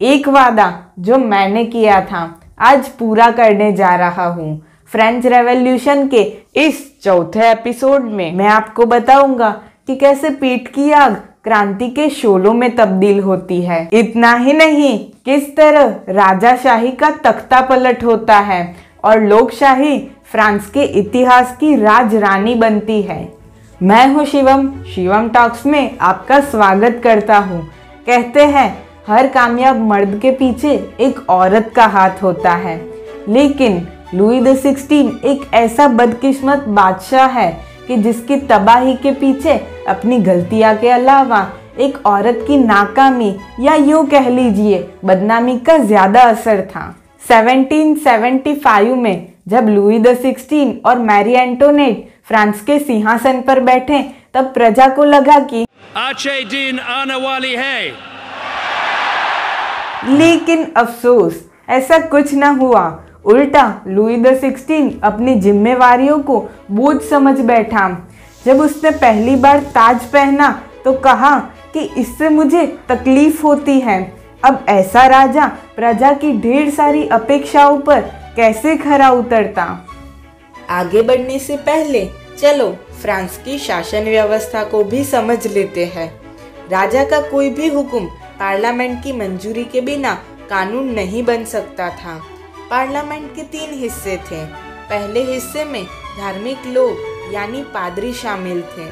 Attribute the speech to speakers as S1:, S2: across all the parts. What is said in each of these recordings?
S1: एक वादा जो मैंने किया था आज पूरा करने जा रहा हूँ। फ्रेंच रेवोल्यूशन के इस चौथे एपिसोड में मैं आपको बताऊंगा कि कैसे पीठ की आग क्रांति के शोलों में तब्दील होती है। इतना ही नहीं, किस तरह राजाशाही का तख्ता पलट होता है और लोकशाही फ्रांस के इतिहास की राजरानी बनती है। मैं हूँ शिवम टॉक्स में आपका स्वागत करता हूँ। कहते हैं हर कामयाब मर्द के पीछे एक औरत का हाथ होता है, लेकिन लुई द 16 एक ऐसा बदकिस्मत बादशाह है कि जिसकी तबाही के पीछे अपनी गलतियां के अलावा एक औरत की नाकामी या यूं कह लीजिए बदनामी का ज्यादा असर था। 1775 में जब लुई द 16 और मैरी एंटोनेट फ्रांस के सिंहासन पर बैठे, तब प्रजा को लगा कि
S2: अच्छे दिन आने वाली है।
S1: लेकिन अफसोस ऐसा कुछ न हुआ। उल्टा लुई द 16 अपनी जिम्मेवारियों को बोझ समझ बैठा। जब उसने पहली बार ताज पहना तो कहा कि इससे मुझे तकलीफ होती है। अब ऐसा राजा प्रजा की ढेर सारी अपेक्षाओं पर कैसे खरा उतरता। आगे बढ़ने से पहले चलो फ्रांस की शासन व्यवस्था को भी समझ लेते हैं। राजा का कोई भी हुक्म पार्लियामेंट की मंजूरी के बिना कानून नहीं बन सकता था। पार्लियामेंट के 3 हिस्से थे। पहले हिस्से में धार्मिक लोग यानी पादरी शामिल थे,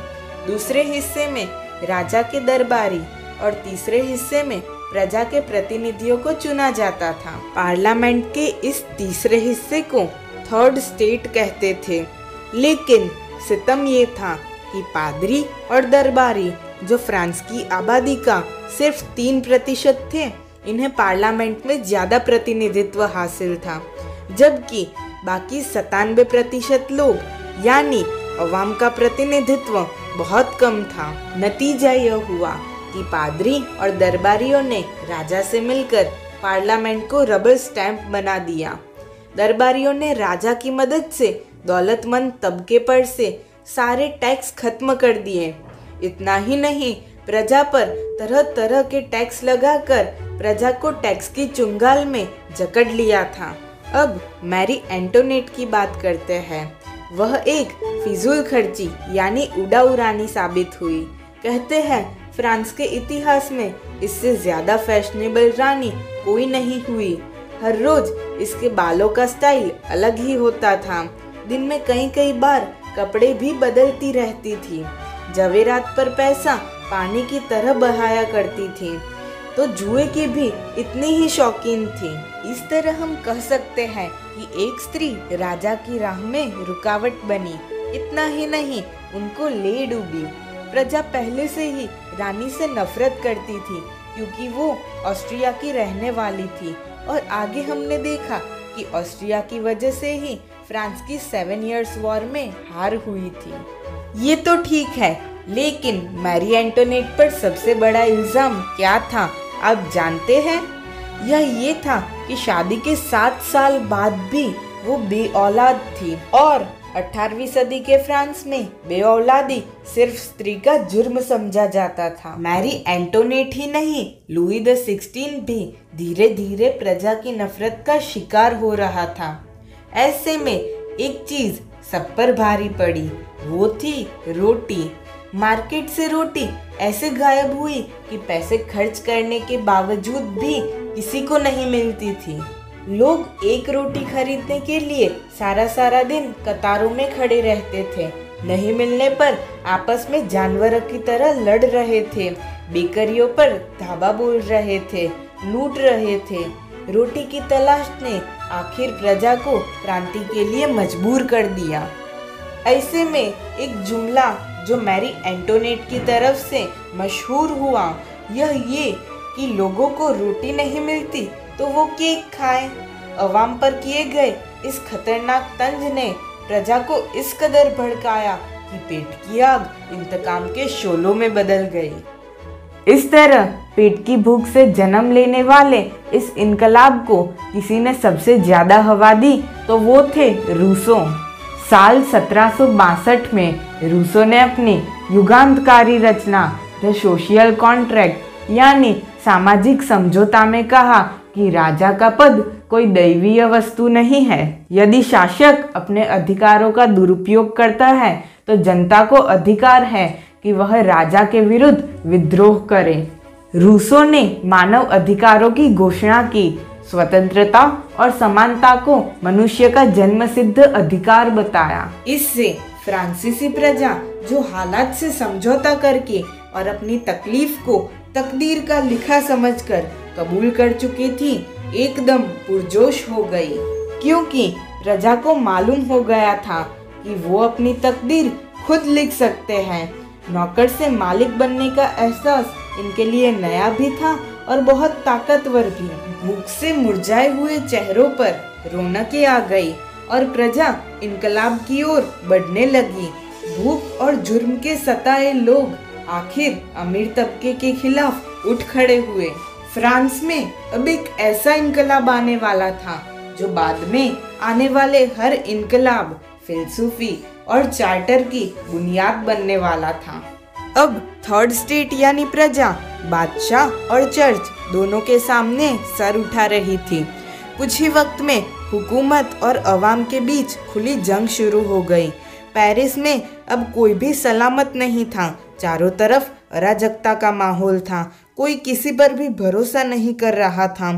S1: दूसरे हिस्से में राजा के दरबारी और तीसरे हिस्से में प्रजा के प्रतिनिधियों को चुना जाता था। पार्लियामेंट के इस तीसरे हिस्से को थर्ड स्टेट कहते थे, लेकिन सितम ये था कि पादरी और दरबारी जो फ्रांस की आबादी का सिर्फ 3% थे, इन्हें पार्लियामेंट में ज्यादा प्रतिनिधित्व हासिल था, जबकि बाकी 97% लोग यानी अवाम का प्रतिनिधित्व बहुत कम था। नतीजा यह हुआ कि पादरी और दरबारियों ने राजा से मिलकर पार्लियामेंट को रबर स्टैंप बना दिया। दरबारियों ने राजा की मदद से दौलतमंद तबके पर से सारे टैक्स खत्म कर दिए। इतना ही नहीं, प्रजा पर तरह तरह के टैक्स लगाकर प्रजा को टैक्स की चुंगाल में जकड़ लिया था। अब मैरी एंटोनेट की बात करते हैं। वह एक फिजूल खर्ची यानी उड़ाउरानी साबित हुई। कहते हैं फ्रांस के इतिहास में इससे ज्यादा फैशनेबल रानी कोई नहीं हुई। हर रोज इसके बालों का स्टाइल अलग ही होता था। दिन में कई बार कपड़े भी बदलती रहती थी। जवेरात पर पैसा पानी की तरह बहाया करती थी, तो जुए की भी इतनी ही शौकीन थी। इस तरह हम कह सकते हैं कि एक स्त्री राजा की राह में रुकावट बनी। इतना ही नहीं, उनको ले डूबी। प्रजा पहले से ही रानी से नफरत करती थी क्योंकि वो ऑस्ट्रिया की रहने वाली थी, और आगे हमने देखा कि ऑस्ट्रिया की वजह से ही फ्रांस की 7 इयर्स वॉर में हार हुई थी। ये तो ठीक है, लेकिन मैरी एंटोनेट पर सबसे बड़ा इल्जाम क्या था आप जानते हैं? यह ये था कि शादी के 7 साल बाद भी वो बेऔलाद थी, और 18वीं सदी के फ्रांस में बेऔलादी सिर्फ स्त्री का जुर्म समझा जाता था। मैरी एंटोनेट ही नहीं, लुई द 16 भी धीरे धीरे प्रजा की नफरत का शिकार हो रहा था। ऐसे में एक चीज सब पर भारी पड़ी, वो थी रोटी। मार्केट से रोटी ऐसे गायब हुई कि पैसे खर्च करने के बावजूद भी किसी को नहीं मिलती थी। लोग एक रोटी खरीदने के लिए सारा दिन कतारों में खड़े रहते थे। नहीं मिलने पर आपस में जानवरों की तरह लड़ रहे थे, बेकरियों पर धावा बोल रहे थे, लूट रहे थे। रोटी की तलाश ने आखिर प्रजा को क्रांति के लिए मजबूर कर दिया। ऐसे में एक जुमला जो मैरी एंटोनेट की तरफ से मशहूर हुआ, यह ये कि लोगों को रोटी नहीं मिलती तो वो केक खाएं। अवाम पर किए गए इस खतरनाक तंज ने प्रजा को इस कदर भड़काया कि पेट की आग इंतकाम के शोलों में बदल गई। इस तरह पेट की भूख से जन्म लेने वाले इस इनकलाब को किसी ने सबसे ज्यादा हवा दी तो वो थे रूसो। साल 1762 में रूसो ने अपनी युगांतकारी रचना द सोशियल कॉन्ट्रैक्ट यानी सामाजिक समझौता में कहा कि राजा का पद कोई दैवीय वस्तु नहीं है। यदि शासक अपने अधिकारों का दुरुपयोग करता है तो जनता को अधिकार है कि वह राजा के विरुद्ध विद्रोह करे। रूसो ने मानव अधिकारों की घोषणा की, स्वतंत्रता और समानता को मनुष्य का जन्मसिद्ध अधिकार बताया। इससे फ्रांसीसी प्रजा जो हालात से समझौता करके और अपनी तकलीफ को तकदीर का लिखा समझकर कबूल कर चुकी थी, एकदम पुरजोश हो गई, क्योंकि प्रजा को मालूम हो गया था कि वो अपनी तकदीर खुद लिख सकते हैं। नौकर से मालिक बनने का एहसास इनके लिए नया भी था और बहुत ताकतवर भी। भूख से मुरझाए हुए चेहरों पर रौनकें आ गई और प्रजा इनकलाब की ओर बढ़ने लगी। भूख और जुर्म के सताए लोग आखिर अमीर तबके के खिलाफ उठ खड़े हुए। फ्रांस में अब एक ऐसा इनकलाब आने वाला था जो बाद में आने वाले हर इनकलाब, फिलसूफी और चार्टर की बुनियाद बनने वाला था। अब थर्ड स्टेट यानी प्रजा, बादशाह और चर्च दोनों के सामने सर उठा रही थी। कुछ ही वक्त में हुकूमत और अवाम के बीच खुली जंग शुरू हो गई। पेरिस में अब कोई भी सलामत नहीं था। चारों तरफ अराजकता का माहौल था। कोई किसी पर भी भरोसा नहीं कर रहा था।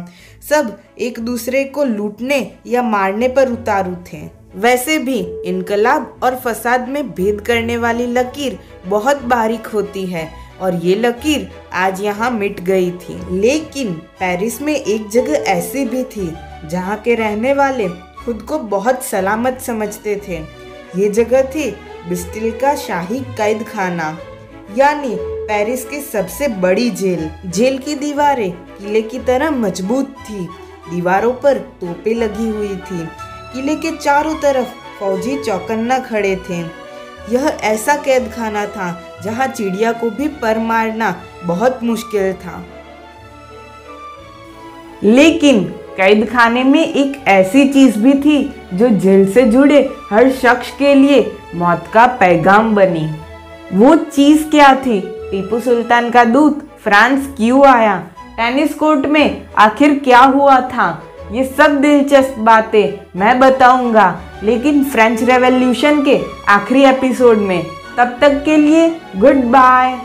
S1: सब एक दूसरे को लूटने या मारने पर उतारू थे। वैसे भी इनकलाब और फसाद में भेद करने वाली लकीर बहुत बारीक होती है और ये लकीर आज यहाँ मिट गई थी। लेकिन पेरिस में एक जगह ऐसी भी थी जहाँ के रहने वाले खुद को बहुत सलामत समझते थे। ये जगह थी बिस्टिल का शाही कैद खाना, यानी पेरिस की सबसे बड़ी जेल। जेल की दीवारें किले की तरह मजबूत थी। दीवारों पर तोपें लगी हुई थी। किले के चारों तरफ फौजी चौकन्ना खड़े थे। यह ऐसा कैद खाना था जहां चिड़िया को भी पर मारना बहुत मुश्किल था। लेकिन कैद खाने में एक ऐसी चीज भी थी जो जेल से जुड़े हर शख्स के लिए मौत का पैगाम बनी। वो चीज क्या थी? टीपू सुल्तान का दूत फ्रांस क्यों आया? टेनिस कोर्ट में आखिर क्या हुआ था? ये सब दिलचस्प बातें मैं बताऊंगा, लेकिन फ्रेंच रेवोल्यूशन के आखिरी एपिसोड में। तब तक के लिए गुड बाय।